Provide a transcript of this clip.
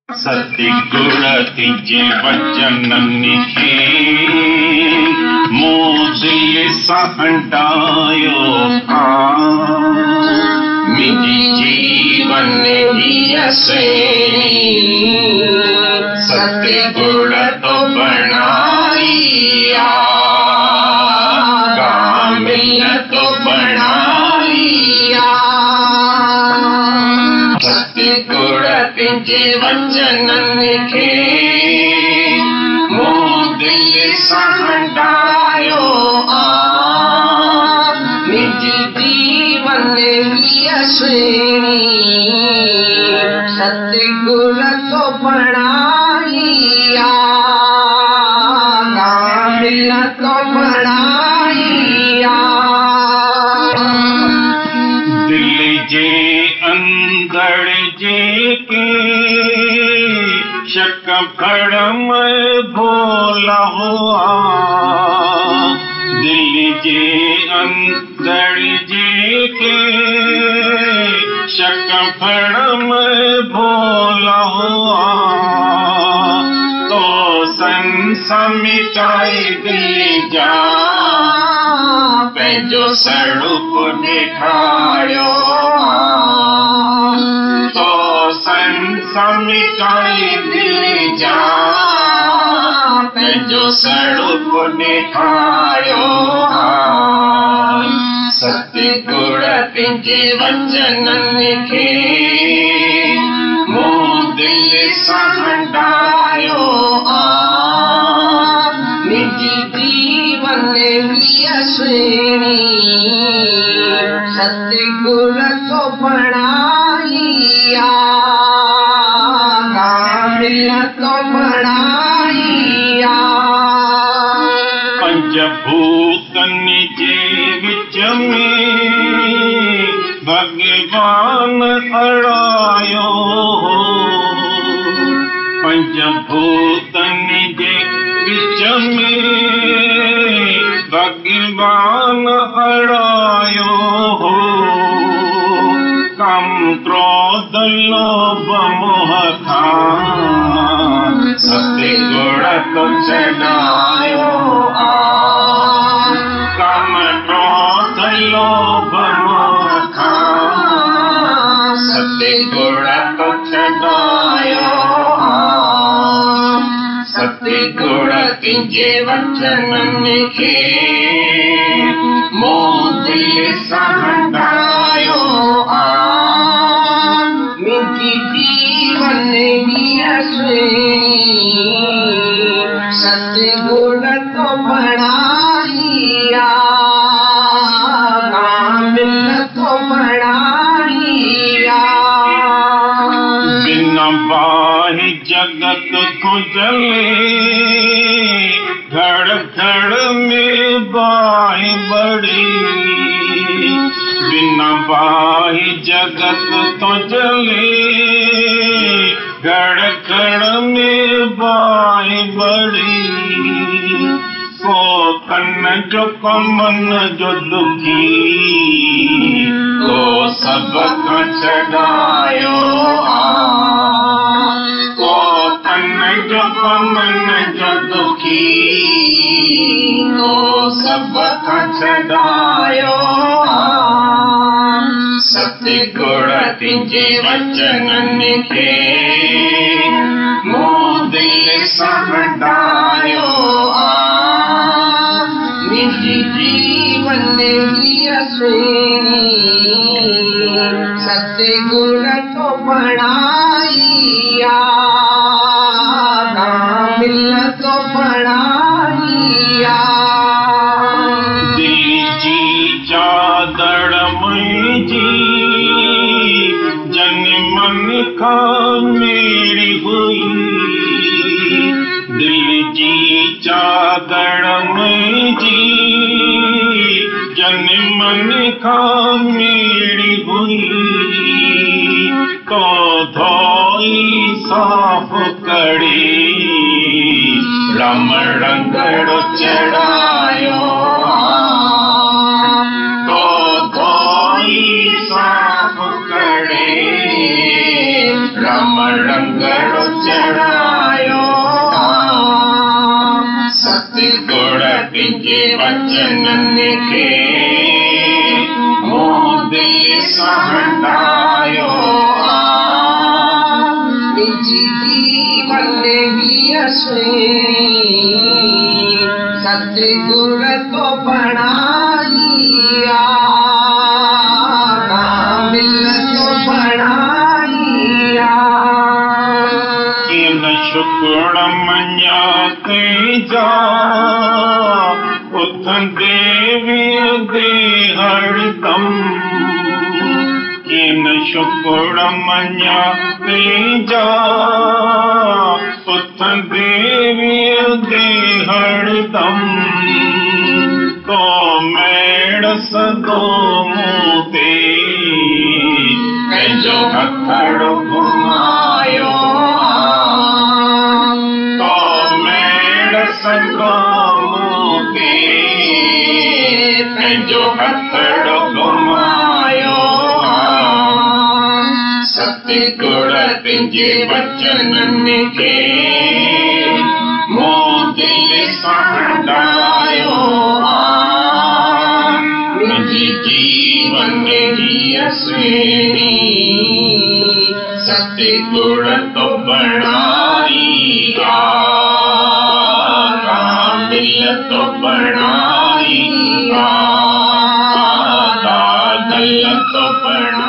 सतगुण तिजे वचननि मूं दिल सां हटायो मुंहिंजी जीवन हीअ श्रेणी सतगुण तो बणाई कामिल तो बणाई सतगुण तिजे वचननि खे मूं दिल सां हटायो मुंहिंजी जीवन हीअ श्रेणी सतगुण तो बणाई कामिल तो बणाई दिल जे अंदर जेके शक भरम भोला हुआ दिल जे अंदर जेके शक भरम भोला हुआ तो मिटाई दिल जा पंहिंजो स्वरूप ॾेखारियो तो मिटाई दिल जा पंहिंजो स्वरूप ॾेखारियो सतगुण तिजे वचननि खे मूं दिल सां हटायो मुंहिंजी जीवन हीअ श्रेणी सतगुण तो बणाई कामिल तो बणाई पंचभूतनि जे विच में भगवान अड़ायो पंचभूतनि जे विच में भगवान अड़ायो कम क्रोध लोभ मोह खां सतगुण तो छॾायो कम क्रोध लोभ मोह खां सतगुण तो छॾायो सतगुण तिजे वचननि खे मूं दिल सां हटायो मुंहिंजी जीवन हीअ श्रेणी सतगुण तो बणाई कामिल तो बणाई बिना बाहि जगत को जले घड़ घड़ में बाहि बड़ी बिना बाहि जगत तो जले घड़ घड़ में बाहि बड़ी को कन जो कमन जो दुखी को सब का छड़ायो को कन जो कमन जो दुखी को सब का छड़ायो सतगुण तिजे वचननि खे मूं दिल सां हटायो मुंहिंजी जीवन हीअ श्रेणी सतगुण तो बणाई कामिल तो बणाई दिल जी चादर मुंहिंजी जन मन खां मेरी हुई दिल जी चादर मुंहिंजी जन मन खां मेरी हुई तो धोई साफ कड़ी राम रंगड़ो चढ़ायो तो धोई साफ कड़ी रमणंगड़ो चढ़ायो सतगुण तुझे वचनन के मोह दिल सहंडायो निज जीवन ही अश्विनी सतगुण तो बढ़ाइया शुक्र मञाते जा उथ देवी दे हरदम किन शुक्र मञाते जा उथ देवी दे हरदम तो मेड़ सदो मूते पंहिंजो हथड़ो घुमायो पंहिंजो हथड़ो घुमायो सतगुण तुंहिंजे वचनन खे मोह दिल सहंडायो मुंहिंजी जीवन जी अश्विनी सतगुण तो बढ़ाई दिल तो बढ़ाई दिल तो बढ़ाई